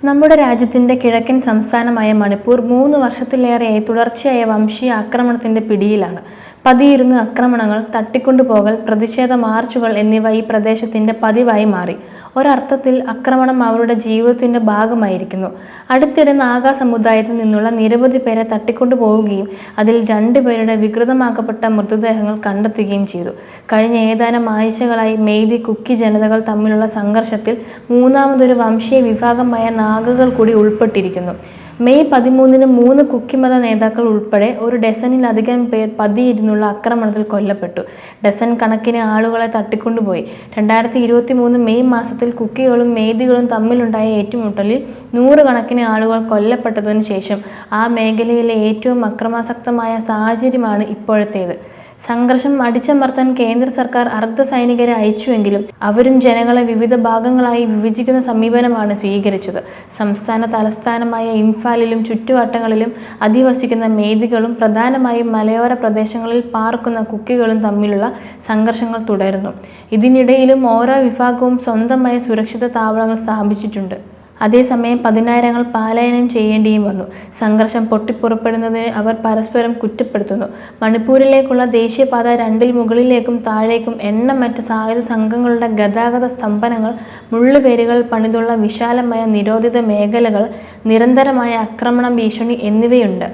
നമ്മുടെ രാജ്യത്തിന്റെ കിഴക്കൻ സംസ്ഥാനമായ മണിപ്പൂർ 3 വർഷത്തിലേറെയായി തുടർച്ചയായ വംശീയ ആക്രമണത്തിന്റെ പിടിയിലാണ്. പതിയിരുന്ന ആക്രമണങ്ങൾ, തട്ടിക്കൊണ്ടുപോകൽ, പ്രതിഷേധ മാർച്ചുകൾ എന്നിവ ഈ പ്രദേശത്തിന്റെ പതിവായി മാറി. ഒരർത്ഥത്തിൽ ആക്രമണം അവരുടെ ജീവിതത്തിന്റെ ഭാഗമായിരിക്കുന്നു. അടുത്തിടെ നാഗാ സമുദായത്തിൽ നിന്നുള്ള നിരവധി പേരെ തട്ടിക്കൊണ്ടുപോവുകയും അതിൽ 2 പേരുടെ വികൃതമാക്കപ്പെട്ട മൃതദേഹങ്ങൾ കണ്ടെത്തുകയും ചെയ്തു. കഴിഞ്ഞ ഏതാനും ആഴ്ചകളായി മെയ്തി, കുക്കി ജനതകൾ തമ്മിലുള്ള സംഘർഷത്തിൽ മൂന്നാമതൊരു വംശീയ വിഭാഗമായ നാഗകൾ കൂടി ഉൾപ്പെട്ടിരിക്കുന്നു. മെയ് 13-ന് 3 കുക്കി മത നേതാക്കൾ ഉൾപ്പെടെ ഒരു ഡസനിലധികം പേർ പതിയിരുന്നുള്ള ആക്രമണത്തിൽ കൊല്ലപ്പെട്ടു. ഡസൻ കണക്കിന് ആളുകളെ തട്ടിക്കൊണ്ടുപോയി. 2023 മെയ് മാസത്തിൽ കുക്കികളും മെയ്തികളും തമ്മിലുണ്ടായ ഏറ്റുമുട്ടലിൽ 100 കണക്കിന് ആളുകൾ കൊല്ലപ്പെട്ടതിനു ശേഷം ആ മേഖലയിലെ ഏറ്റവും അക്രമാസക്തമായ സാഹചര്യമാണ് ഇപ്പോഴത്തേത്. സംഘർഷം അടിച്ചമർത്താൻ കേന്ദ്ര സർക്കാർ അർദ്ധ സൈനികരെ അയച്ചുവെങ്കിലും അവരും ജനങ്ങളെ വിവിധ ഭാഗങ്ങളായി വിഭജിക്കുന്ന സമീപനമാണ് സ്വീകരിച്ചത്. സംസ്ഥാന തലസ്ഥാനമായ ഇംഫാലിലും ചുറ്റുവട്ടങ്ങളിലും അധിവസിക്കുന്ന മെയ്തികളും പ്രധാനമായും മലയോര പ്രദേശങ്ങളിൽ പാർക്കുന്ന കുക്കികളും തമ്മിലുള്ള സംഘർഷങ്ങൾ തുടരുന്നു. ഇതിനിടയിലും ഓരോ വിഭാഗവും സ്വന്തമായ സുരക്ഷിത താവളങ്ങൾ സ്ഥാപിച്ചിട്ടുണ്ട്. അതേസമയം പതിനായിരങ്ങൾ പലായനം ചെയ്യേണ്ടിയും വന്നു. സംഘർഷം പൊട്ടിപ്പുറപ്പെടുന്നതിന് അവർ പരസ്പരം കുറ്റപ്പെടുത്തുന്നു. മണിപ്പൂരിലേക്കുള്ള ദേശീയപാത 2-ൽ മുകളിലേക്കും താഴേക്കും എണ്ണമറ്റ സായുധ സംഘങ്ങളുടെ ഗതാഗത സ്തംഭനങ്ങൾ, മുള്ളുവേലികൾ പണിതുള്ള വിശാലമായ നിരോധിത മേഖലകൾ, നിരന്തരമായ ആക്രമണ ഭീഷണി എന്നിവയുണ്ട്.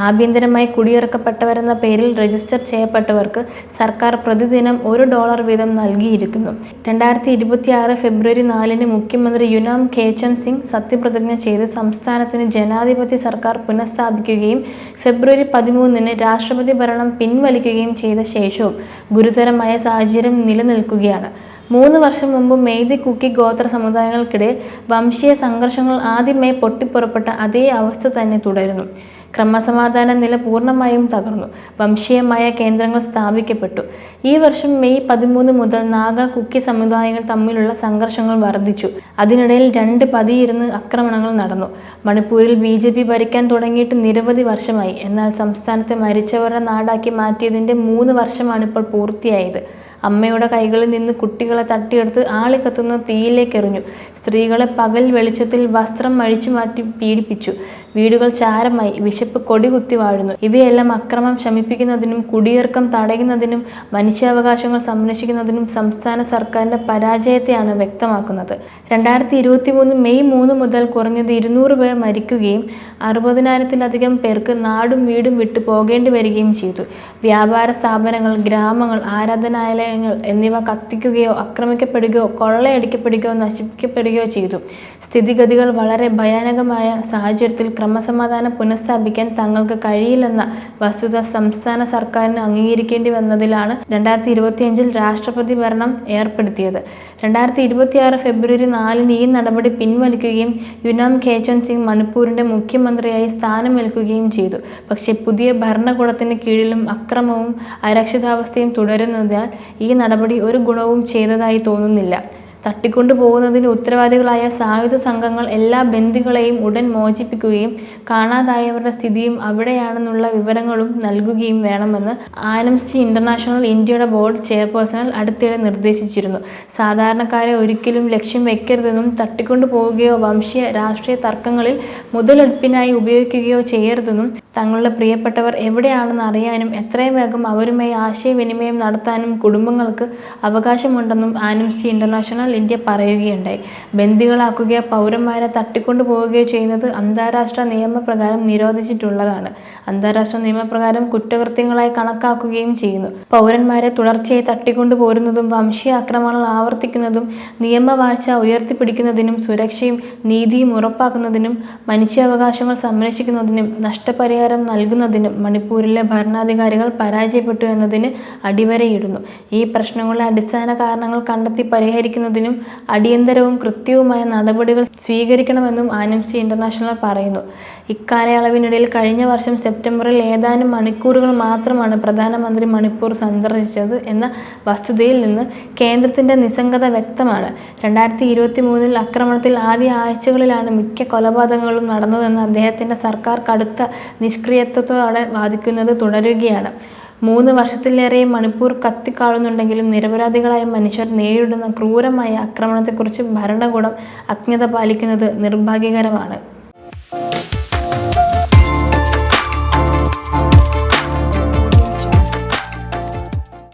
ആഭ്യന്തരമായി കുടിയിറക്കപ്പെട്ടവരെന്ന പേരിൽ രജിസ്റ്റർ ചെയ്യപ്പെട്ടവർക്ക് സർക്കാർ പ്രതിദിനം $1 വീതം നൽകിയിരിക്കുന്നു. 2026 ഫെബ്രുവരി 4-ന് മുഖ്യമന്ത്രി യുനാം ഖേചൻ സിംഗ് സത്യപ്രതിജ്ഞ ചെയ്ത് സംസ്ഥാനത്തിന് ജനാധിപത്യ സർക്കാർ പുനഃസ്ഥാപിക്കുകയും ഫെബ്രുവരി 13-ന് രാഷ്ട്രപതി ഭരണം പിൻവലിക്കുകയും ചെയ്ത ശേഷവും ഗുരുതരമായ സാഹചര്യം നിലനിൽക്കുകയാണ്. 3 വർഷം മുമ്പ് മെയ്തി, കുക്കി ഗോത്ര സമുദായങ്ങൾക്കിടയിൽ വംശീയ സംഘർഷങ്ങൾ ആദ്യമായി പൊട്ടിപ്പുറപ്പെട്ട അതേ അവസ്ഥ തന്നെ തുടരുന്നു. ക്രമസമാധാന നില പൂർണ്ണമായും തകർന്നു. വംശീയമായ കേന്ദ്രങ്ങൾ സ്ഥാപിക്കപ്പെട്ടു. ഈ വർഷം മെയ് 13 മുതൽ നാഗ, കുക്കി സമുദായങ്ങൾ തമ്മിലുള്ള സംഘർഷങ്ങൾ വർദ്ധിച്ചു. അതിനിടയിൽ 2 പതിയിരുന്ന് ആക്രമണങ്ങൾ നടന്നു. മണിപ്പൂരിൽ BJP ഭരിക്കാൻ തുടങ്ങിയിട്ട് നിരവധി വർഷമായി. എന്നാൽ സംസ്ഥാനത്തെ മരിച്ചവരുടെ നാടാക്കി മാറ്റിയതിൻ്റെ 3 വർഷമാണിപ്പോൾ പൂർത്തിയായത്. അമ്മയുടെ കൈകളിൽ നിന്ന് കുട്ടികളെ തട്ടിയെടുത്ത് ആളിക്കത്തുന്ന തീയിലേക്കെറിഞ്ഞു. സ്ത്രീകളെ പകൽ വെളിച്ചത്തിൽ വസ്ത്രം അഴിച്ചു മാറ്റി പീഡിപ്പിച്ചു. വീടുകൾ ചാരമായി. വിശപ്പ് കൊടികുത്തി വാഴുന്നു. ഇവയെല്ലാം അക്രമം ശമിപ്പിക്കുന്നതിനും കുടിയിറക്കം തടയുന്നതിനും മനുഷ്യാവകാശങ്ങൾ സംരക്ഷിക്കുന്നതിനും സംസ്ഥാന സർക്കാരിന്റെ പരാജയത്തെയാണ് വ്യക്തമാക്കുന്നത്. 2023 മെയ് 3 മുതൽ കുറഞ്ഞത് 200 പേർ മരിക്കുകയും 60,000-ലധികം പേർക്ക് നാടും വീടും വിട്ടു പോകേണ്ടി വരികയും ചെയ്തു. വ്യാപാര സ്ഥാപനങ്ങൾ, ഗ്രാമങ്ങൾ, ആരാധനാലയങ്ങൾ എന്നിവ കത്തിക്കുകയോ ആക്രമിക്കപ്പെടുകയോ കൊള്ളയടിക്കപ്പെടുകയോ നശിപ്പിക്കപ്പെടുകയോ ചെയ്തു. സ്ഥിതിഗതികൾ വളരെ ഭയാനകമായ സാഹചര്യത്തിൽ ക്രമസമാധാനം പുനഃസ്ഥാപിക്കാൻ തങ്ങൾക്ക് കഴിയില്ലെന്ന വസ്തുത സംസ്ഥാന സർക്കാരിന് അംഗീകരിക്കേണ്ടി വന്നതിലാണ് 2025-ൽ രാഷ്ട്രപതി ഭരണം ഏർപ്പെടുത്തിയത്. 2026 ഫെബ്രുവരി 4-ന് ഈ നടപടി പിൻവലിക്കുകയും യുനാം ഖേചൻ സിംഗ് മണിപ്പൂരിന്റെ മുഖ്യമന്ത്രിയായി സ്ഥാനമേൽക്കുകയും ചെയ്തു. പക്ഷേ പുതിയ ഭരണകൂടത്തിന് കീഴിലും അക്രമവും അരക്ഷിതാവസ്ഥയും തുടരുന്നതിനാൽ ഈ നടപടി ഒരു ഗുണവും ചെയ്തതായി തോന്നുന്നില്ല. തട്ടിക്കൊണ്ടുപോകുന്നതിന് ഉത്തരവാദികളായ സായുധ സംഘങ്ങൾ എല്ലാ ബന്ദികളെയും ഉടൻ മോചിപ്പിക്കുകയും കാണാതായവരുടെ സ്ഥിതിയും അവിടെയാണെന്നുള്ള വിവരങ്ങളും നൽകുകയും വേണമെന്ന് ആംനസ്റ്റി ഇന്റർനാഷണൽ ഇന്ത്യയുടെ ബോർഡ് ചെയർപേഴ്സൺ അടുത്തിടെ നിർദ്ദേശിച്ചിരുന്നു. സാധാരണക്കാരെ ഒരിക്കലും ലക്ഷ്യം വെക്കരുതെന്നും തട്ടിക്കൊണ്ടുപോവുകയോ വംശീയ രാഷ്ട്രീയ തർക്കങ്ങളിൽ മുതലെടുപ്പിനായി ഉപയോഗിക്കുകയോ ചെയ്യരുതെന്നും തങ്ങളുടെ പ്രിയപ്പെട്ടവർ എവിടെയാണെന്ന് അറിയാനും എത്രയും വേഗം അവരുമായി ആശയവിനിമയം നടത്താനും കുടുംബങ്ങൾക്ക് അവകാശമുണ്ടെന്നും ആംനസ്റ്റി ഇന്റർനാഷണൽ ഇന്ത്യ പറയുകയുണ്ടായി. ബന്ദികളാക്കുകയോ പൗരന്മാരെ തട്ടിക്കൊണ്ടുപോവുകയോ ചെയ്യുന്നത് അന്താരാഷ്ട്ര നിയമപ്രകാരം നിരോധിച്ചിട്ടുള്ളതാണ്. അന്താരാഷ്ട്ര നിയമപ്രകാരം കുറ്റകൃത്യങ്ങളായി കണക്കാക്കുകയും ചെയ്യുന്നു. പൗരന്മാരെ തുടർച്ചയായി തട്ടിക്കൊണ്ടുപോരുന്നതും വംശീയ ആക്രമണങ്ങൾ ആവർത്തിക്കുന്നതും നിയമവാഴ്ച ഉയർത്തിപ്പിടിക്കുന്നതിനും സുരക്ഷയും നീതിയും ഉറപ്പാക്കുന്നതിനും മനുഷ്യാവകാശങ്ങൾ സംരക്ഷിക്കുന്നതിനും നഷ്ടപരിഹാരം നൽകുന്നതിനും മണിപ്പൂരിലെ ഭരണാധികാരികൾ പരാജയപ്പെട്ടു എന്നതിന് അടിവരയിടുന്നു. ഈ പ്രശ്നങ്ങളുടെ അടിസ്ഥാന കാരണങ്ങൾ കണ്ടെത്തി പരിഹരിക്കുന്നതിനും അടിയന്തരവും കൃത്യവുമായ നടപടികൾ സ്വീകരിക്കണമെന്നും ആംനസ്റ്റി ഇന്റർനാഷണൽ പറയുന്നു. ഇക്കാലയളവിനിടയിൽ കഴിഞ്ഞ വർഷം സെപ്റ്റംബറിൽ ഏതാനും മണിക്കൂറുകൾ മാത്രമാണ് പ്രധാനമന്ത്രി മണിപ്പൂർ സന്ദർശിച്ചത് എന്ന വസ്തുതയിൽ നിന്ന് കേന്ദ്രത്തിന്റെ നിസ്സംഗത വ്യക്തമാണ്. 2023-ൽ ആക്രമണത്തിൽ ആദ്യ ആഴ്ചകളിലാണ് മിക്ക കൊലപാതകങ്ങളും നടന്നതെന്ന് അദ്ദേഹത്തിന്റെ സർക്കാർ കടുത്ത നിഷ്ക്രിയത്വത്തോടെ വാദിക്കുന്നത് തുടരുകയാണ്. 3 വർഷത്തിലേറെ മണിപ്പൂർ കത്തിക്കാളുന്നുണ്ടെങ്കിലും നിരപരാധികളായ മനുഷ്യർ നേരിടുന്ന ക്രൂരമായ ആക്രമണത്തെക്കുറിച്ച് ഭരണകൂടം അജ്ഞത പാലിക്കുന്നത് നിർഭാഗ്യകരമാണ്.